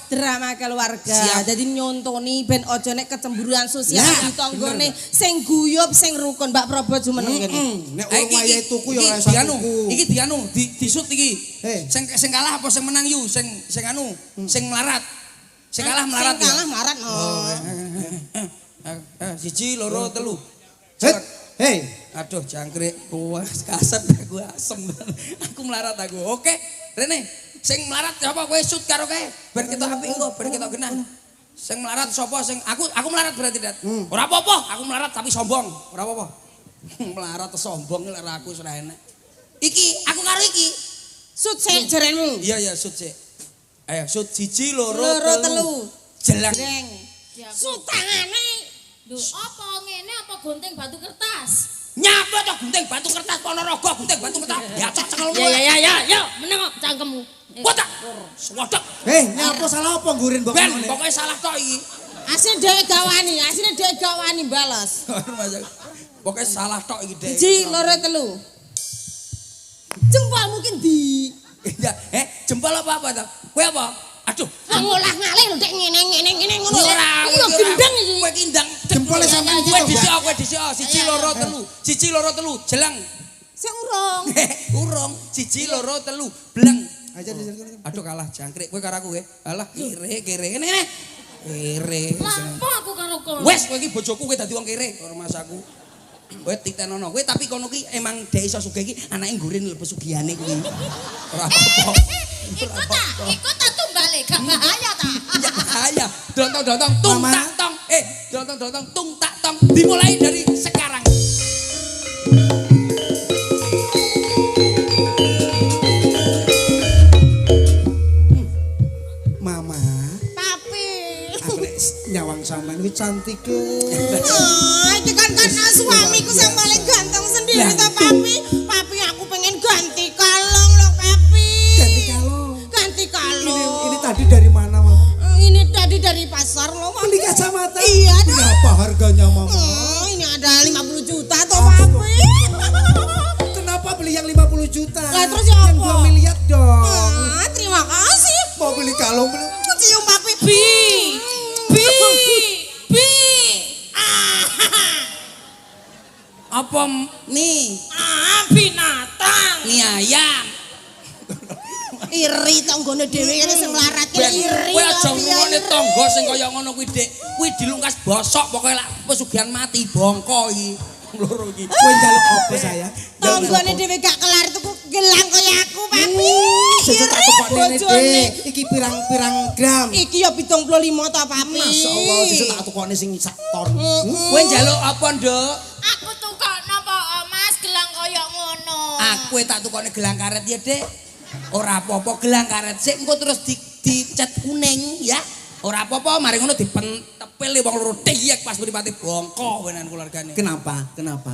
drama keluarga. Jadi nyontoni ben ojo nek kecemburuan sosial di tanggane sing guyub sing rukun Mbak Probo jumeneng kene. Nek urung wayahe tuku ya ora iso tuku. Iki dianu disut iki. Sing kalah apa sing menang yu? Sing anu, sing melarat. Sing kalah melarat. Sing kalah melarat. Siji, loro, telu. Hei, aduh jangkrik puas kasep aku asem. Aku melarat aku. Oke, Rene, sing melarat sapa kowe shoot karo kae? Ben ketok apik engko, ben ketok genah. Sing melarat sapa sing aku melarat berarti Dat. Ora apa-apa, aku melarat tapi sombong. Ora apa-apa. Melarat sombong lek aku wis ora enek. Iki, aku karo iki. Shoot sik jerenmu. Iya, shoot sik. Ayo, shoot siji, loro, telu. Jelang. Shoot tangane. Lho, apa ngene apa gunting batu kertas? Nyapa to gunting batu kertas Ponorogo gunting batu kertas. Ya cekelmu. Ya, meneng cangkemmu. Wadak. Swodok. nyapa salah apa nggurin mbok Ben, pokoke salah tok iki. Asine dhewe gawani balas. Pokoke salah tok iki, Dek. Siji, loro, telu. Jempol mungkin di. Jempol apa to? Kowe apa? Aduh, Ngolah ngalih lho Dek ngene ngono. Ora, Iya gendeng iki. kowe kindang. Jempole sampean iki to. Kowe dhisik, siji loro telu, jelang. Sing urung. Urung, siji loro telu, bleng. Aja Aduh kalah jangkrik kowe karo aku kowe. Alah, kere. Ngene. Kere. Lampo aku karo kowe. Wes kowe iki bojoku kowe dadi wong kere karo masaku. Kowe titenono kowe tapi kono ki emang dhek iso sugih iki anake nggurin lebu sugihane kuwi. Ora apa-apa. Ikut tak tumbale, gak bahaya ta? Ya bahaya. Dontong tung tak tong. Dontong tung tak tong. Dimulai dari sekarang. Mama, Papi. aku nek nyawang sampean kuwi cantik. Iki kan suamiku sing paling ganteng sendiri ta Papi. Papi aku pengen ganti kalung loh Papi. Ganti kalung. Ini tadi dari mana, Mama? Ini tadi dari pasar loh Papi. Beli kacamata. Iya dong. Berapa harganya, Mama? Ini ada 50 juta tuh Papi. Kenapa beli yang 50 juta? Lah, terus ya Yang apa? 2 miliar dong. Terima kasih. Mau beli kalung beli. Cium Papi. Bi. Apa mie? Binatang. Mie ayam. Iri tanggane dhewe ngene sing melarat ki iri. Kowe aja ngomongane tangga sing kaya ngono kuwi, Dik. Kuwi dilungkas bosok pokoke lak pesugihan mati bongko iki. Loro iki. Kowe njaluk apa saya? Tanggane dhewe gak kelar tuku gelang kaya aku, Papi. Sesuk tak tukokne Dik. Iki pirang-pirang gram. Iki ya 75 ta, Papi. Masyaallah, sesuk tak tukokne sing sak ton. Kowe njaluk apa, Nduk? Aku tukokno po Mas gelang kaya ngono. Aku tak tukokne gelang karet ya, Dik. Ora apa-apa gelang karet sik engko terus dicet kuning ya. Ora apa-apa mari ngono dipentepil wong loro tiyek pas mripate bongko wenan keluargane. Kenapa? Apa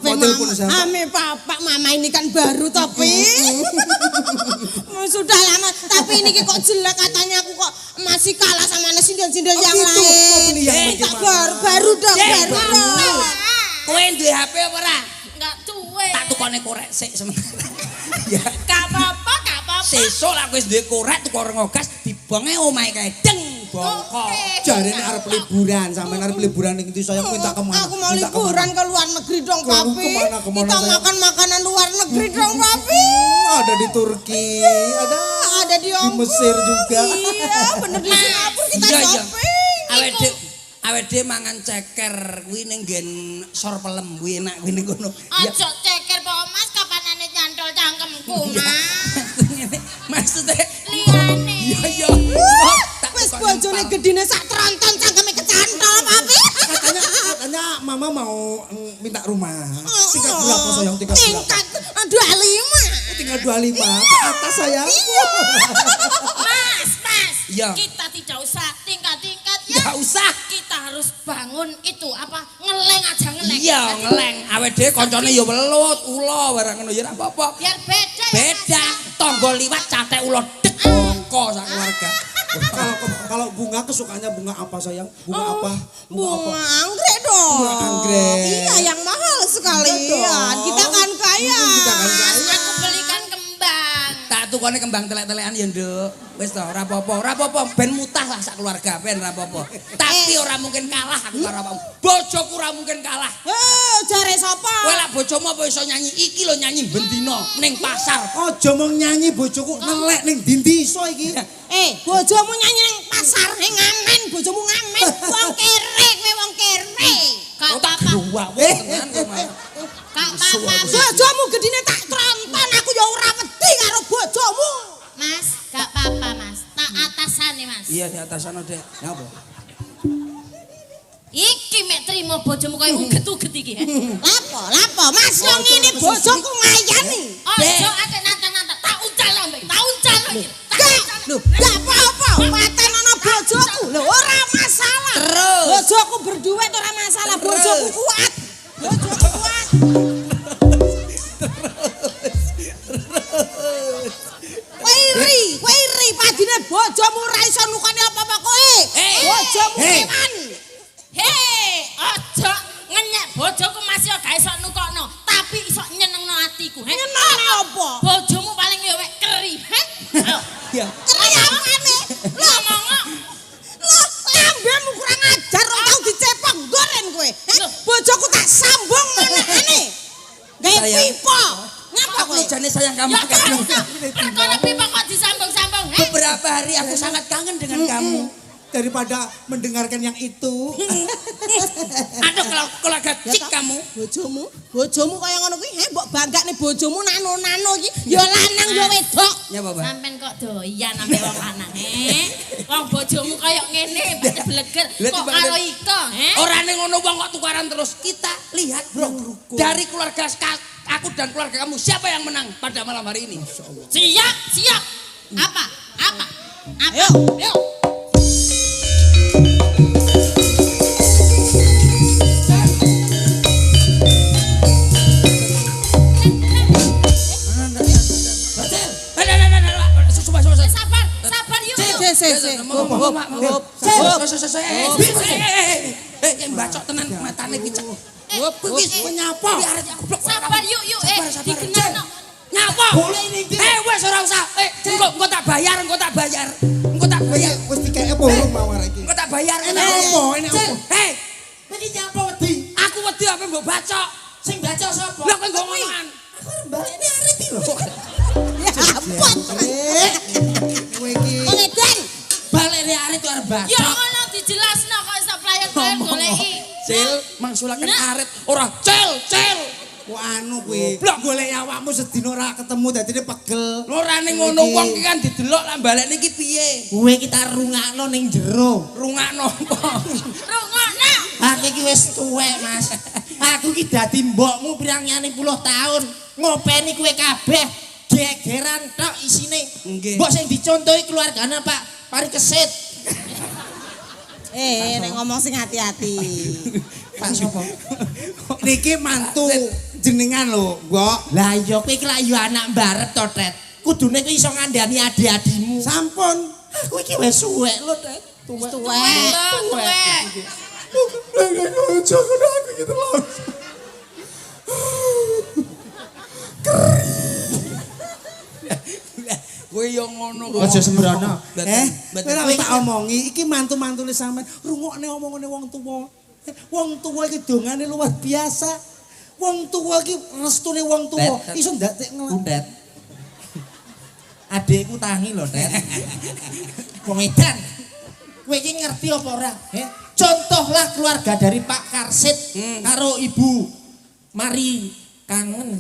Mau telepon siapa? Ame papa mama ini kan baru tapi sudah lama tapi ini kok jelek katanya aku kok masih kalah sama sindel-sindel yang gitu? lain. Mau beli yang bagaimana? Baru dong. Kowe duwe HP apa ora? Enggak duwe. Tak tukone korek sik sementara. Ya. Gak apa-apa. Sesuk lak wis duwe korek tuku ngogas dibonge omahe kae deng bongko. Jarene arep liburan, sampean arep liburan ning ndi saya minta kemana? Aku mau liburan ke luar negeri dong, Papi. Kemana Kita saya? makan makanan luar negeri dong, Papi. Ada di Turki, Ada di di Mesir juga. Iya, bener di Singapura kita Iya. shopping. Awake dhewe mangan ceker kuwi ning nggen sor pelem kuwi enak kuwi ning kono. Ya. Aja ceker po Mas kapanane nyantol cangkemku, Mas. Maksudnya Liyane. Iya. Wes bojone gedine sak tronton cangkeme kecantol, Papi. Katanya mama mau minta rumah. Tingkat berapa sayang? Tingkat berapa? Tingkat 25. Tinggal 25 ke atas sayang. Mas. Iya. Kita tidak usah tingkat-tingkat ya. Enggak usah. Kita harus bangun itu apa? Ngeleng aja ngeleng. Iya, ngeleng. Awake dhewe kancane ya welut, ula barang ngono ya ora apa-apa. Biar beda ya. Beda. Tangga liwat catek ula dek bongko sak keluarga. Kalau bunga kesukaannya bunga apa sayang? Bunga apa? Bunga anggrek dong. Bunga anggrek. Iya, yang mahal sekali. Iya dong. Kita kan kaya. Kita kan kaya. Aku belikan kembang. Tak tukone kembang telek-telekan ya, Nduk. Wis to, ora apa-apa. Ben mutah lah sak keluarga, ben ora apa-apa. Tapi ora mungkin kalah aku karo awakmu. Bojoku ora mungkin kalah. Jare sapa? Kowe lak bojomu apa iso nyanyi iki lho nyanyi bendina ning pasar. Aja mung nyanyi bojoku nelek ning ndi iso iki. Bojomu nyanyi ning pasar, ngamen, bojomu ngamen. Wong kere, kowe wong kere. Kak papa. Wah, tenan kowe. Kak papa. Bojomu gedine tak tronton, aku ya ora wedi karo bojomu. Mas, gak apa-apa Mas. Tak atasane Mas. Iya di atasan Dek. Napa? Iki mek trimo bojomu kaya uget-uget iki. Lapo, Mas yo ngene bojoku ngayani. Ojo ate nantang-nantang. Tak uncal lho, tak uncal iki. Lho, gak apa-apa, paten ana bojoku. Lho ora masalah. Terus. Bojoku berduit ora masalah, bojoku kuat. Bojoku kuat. Kowe iri, padine bojomu ora iso nukani apa-apa kowe. Bojomu kewan. Ojo ngenyek bojoku masih gak iso nukokno, tapi iso nyenengno atiku. Nyenengno apa? Bojomu paling ya wek keri. Ayo. Iya. Kayangane. Lho ngomong. Lho, lambemu kurang ajar ora tau dicepok goren kowe. Bojoku tak sambung menehane. Gawe pipa. Ngapa kowe? Jane sayang kamu. Ya perkara pipa kok disambung-sambung. Beberapa hari aku sangat kangen dengan kamu. Daripada mendengarkan yang itu. Aduh kalau gacik kamu. Bojomu kaya ngono kuwi, mbok banggakne bojomu nano-nano iki ya lanang ya wedok. Ya Bapak. Sampeyan kok doyan ambek wong lanang, Wong bojomu kaya ngene, mbak bleger. Kok karo iko, Ora ning ngono wong kok tukaran terus. Kita lihat, Bro. Dari keluarga aku dan keluarga kamu siapa yang menang pada malam hari ini? Siap. Apa? Ayo. Sabar yuk. Bacok tenan matane ki cek. Menyapa? Sabar yuk. Dikenalno. Nyapa? Wes ora usah. Engko tak bayar. Wis dikeke bolong mawar iki. Engko tak bayar. Ini apa? Iki nyapa wedi? Aku wedi apa mbok bacok? Sing bacok sapa? Lah kok nggo ngomongan. Aku balene arit iki lho. Ya ampun. Kowe iki Pengedan. Balene arit kok arep bacok. Ya ngono dijelasno kok iso player-player goleki. Cil, mangsulaken arit ora cil. kok anu kuwi. Golek awakmu sedina ora ketemu dadine pegel. Ora ning ngono wong iki kan didelok lah balik niki piye. Kowe kita rungakno ning jero. Rungakno apa? Rungokno. Aku iki wis tuwek, Mas. Aku iki dadi mbokmu pirang-pirang puluh tahun. Ngopeni kowe kabeh gegeran tok isine. Mbok sing dicontohi keluargane Pak Parikesit. Nek ngomong sing hati-hati. Pak sapa? Niki mantu jenengan lho, Mbok. Lah iya kowe iki lak yo anak mbarep to, Tet. Kudune kowe iso ngandani adik-adikmu. Sampun. Aku iki wis suwek lho, Tet. Tuwek. Jangan aku gitu langsung. Kowe yo ngono. Aja sembrono. Betul. Ora tak omongi, iki mantu-mantune sampean rungokne omongane wong tuwa. Wong tuwa iki dongane luar biasa. Wong tuwa iki restune wong tuwa iso ndadekno. Bundet. Adekku tangi lho, Tet. Wong edan. Kowe iki ngerti apa ora? Contohlah keluarga dari Pak Karsit karo Ibu Mari kangen.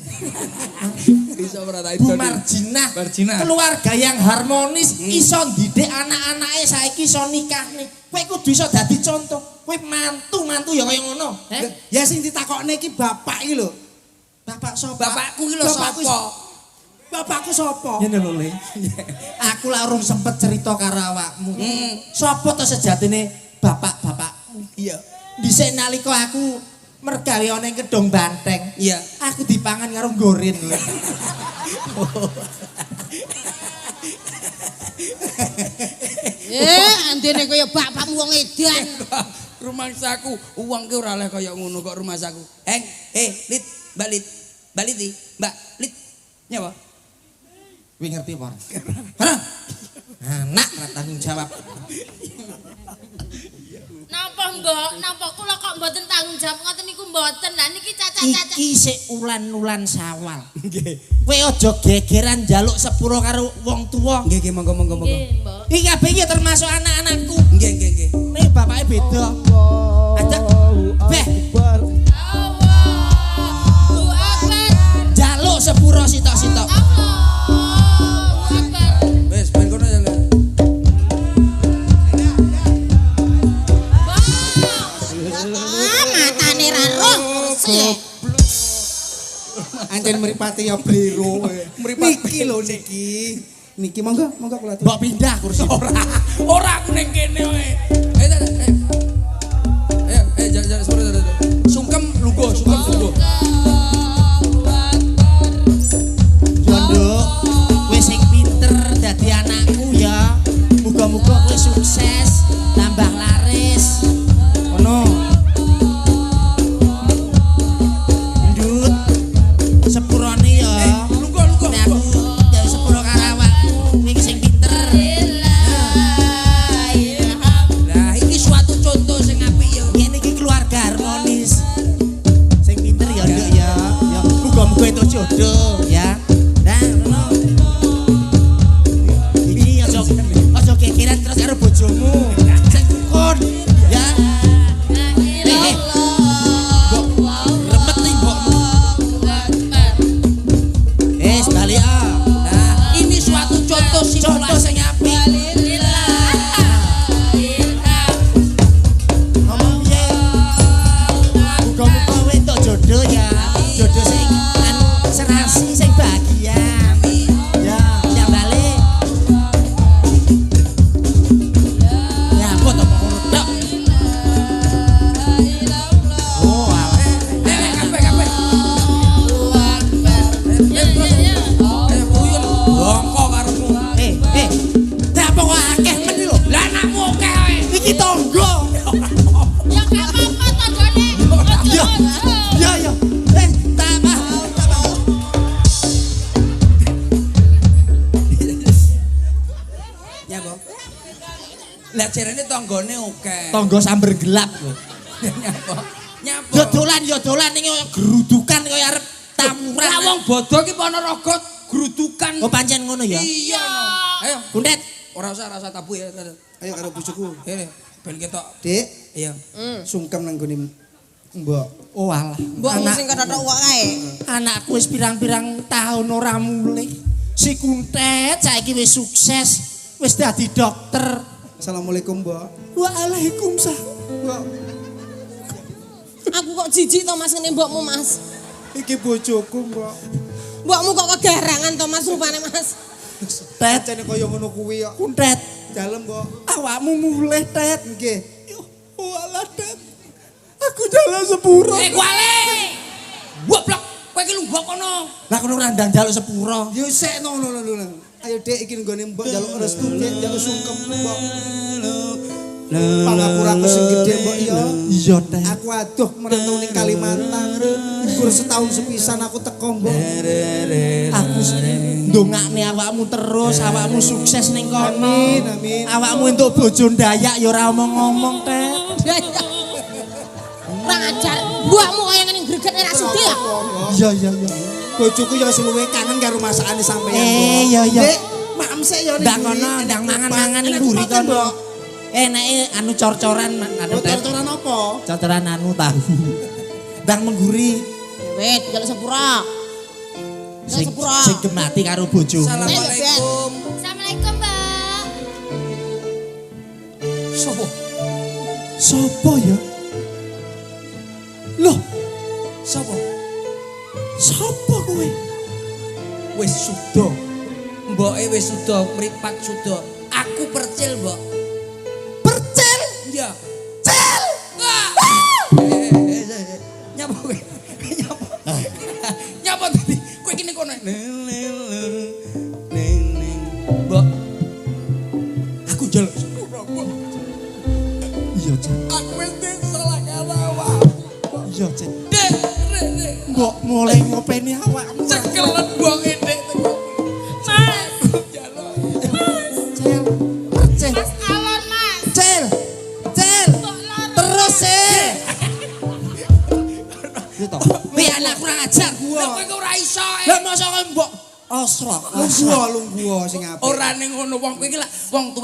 Bu Marjinah. Keluarga yang harmonis iso ndidik anak-anake saiki iso nikah nih. Kowe kudu iso dadi contoh. Kowe mantu ya kaya ngono. Ya sing ditakokne iki bapak iki lho. Bapak sapa? Bapakku iki lho sapa? Bapakku sapa? Ngene lho, Le. Aku lak urung sempet cerita karo awakmu. Sapa to sejatine bapak-bapakmu? Iya. Dhisik nalika aku mergawe ana ing Kedong Banteng. Iya. Aku dipangan karo Gorin lho. Andene kaya bapakmu wong edan. Rumangsaku, uang ki ora oleh kaya ngono kok rumangsaku. Lit, Mbak Lit. Mbak Lit, Mbak Lit. Nyapa? Kowe ngerti apa? Hah? Anak ora tanggung jawab. Napa mbok? Napa kula kok mboten tanggung jawab ngoten niku mboten. Lah niki caca-caca. Iki sik ulan-ulan Sawal. Nggih. Kowe aja gegeran njaluk sepuro karo wong tuwa. Nggih, monggo. Nggih, mbok. Iki kabeh iki termasuk anak-anakku. Nggih. Nih bapake beda. Ajak. Beh, Allahu Akbar. njaluk sepuro sitok-sitok. Allahu Akbar. Wes ben kono ya. Matane ra roh sih. Anjen mripate ya blero. Niki lho niki. Niki monggo kula atur. Mbok pindah kursi. Ora aku ning kene wae. Jangan sepuro. Sungkem lugo. Jondo, kowe sing pinter dadi anakku ya. Muga-muga kowe sukses, tambah laris. Ngono. Ndut. Sepurone ya. Lugo. Nek aku jadi sepuro karo awakmu, kowe sing pinter. Lah iki suatu contoh sing apik ya. Ngene iki keluarga harmonis. Sing pinter ya, Nduk ya. Ya, muga-muga entuk jodoh ya. Nah, ngono. Iki aja kekiran terus karo bojomu. Sing rukun ya. Remet nih mbokmu. Balik ah. Nah, ini suatu contoh Contoh sing apik. Ngomong piye? Muga-muga kowe entuk jodoh ya. Jodoh sing anu serasi sing bahagia. Ya, siap balik. Ya, apa to kok ngono tok. Oh, alah. kabeh. Uyun bongko karepmu. Apa kok akeh men lho? Lah anakmu akeh wae. Iki tangga. Ya gak apa-apa tanggane. Ya. Tambah. Nyapa? Lah jarene tanggane akeh. Tangga samber gelap lho. Nyapa? Ya dolan ning gerudukan kaya arep tamuran. Lah wong bodoh ki ana raga grudukan. Oh pancen ngono ya. Iya. Ayo, Kundet. ora usah tabu ya. Ayo karo bojoku. Ini ben ketok. Dik, Iya. sungkem nang gone Mbok. Oh alah. Mbokmu sing kena uwak kae. Anakku wis pirang-pirang tahun ora mulih. Si Kuntet saiki wis sukses, wis dadi dokter. Assalamualaikum, Mbok. Waalaikumsalam. Mbok, Aku kok jijik to Mas ngene mbokmu Mas. iki bojoku, Mbok. Mbokmu kok kegarangan to Mas rupane Mas. Tet, Jane kaya ngono kuwi kok. Kuntet, Dalem, Mbok. awakmu mulih, Tet. Nggih. Walah, Tet. Aku jalan sepuro. Kuale. Goblok. Kowe iki lunga kono. Lah kono ora ndang njaluk sepuro. Yo sik no. Ayo Dik iki nggone Mbok njaluk restu, Dik, njaluk sungkem, Mbok. Pangapuraku sing gedhe, Mbok ya. Iya, Tet. Aku aduh merantau ning Kalimantan. Gur setahun sepisan aku teko, Mbok. Aku ndongakne awakmu terus, awakmu sukses ning kono. Amin. Awakmu entuk bojo Dayak ya ora omong-omong, Tet. Ora ajar. Mbokmu kaya ngene greget ora sudi ya. Iya. Bojoku ya wis luwih kangen karo masakane sampeyan. Iya. Dik, maem sik ya Ndang kono, ndang mangan-mangan ning mburi kono. Enake anu cor-coran anu Tet. Cor-coran apa? Cocoran anu tahu. Ndang mengguri Wit, jaluk sepura. sing sepuro. sing gemati karo bojomu. Assalamualaikum. Assalamualaikum, Mbak. Sopo? Sopo ya? Loh, Sopo? sopo kowe? Wis suda. Mboke wis suda, mripat suda. Aku percil, Mbok. Percil. Iya. Cil. Nyapa kowe? Nyapa tadi? Kowe iki ning kono. Mbok. Aku jalan sepuro, Mbok. Iya, Cil. Aku wis salah karo awak. Iya, Cil. Dek, rek. Mbok mulai ngopeni awakmu. Cekelan wong ndek. Mas. anak kurang ajar. Lah kowe ora iso. Lah mosok kowe mbok asrak. Lungguh sing apik. Ora ning ngono wong kowe iki lak wong tuwek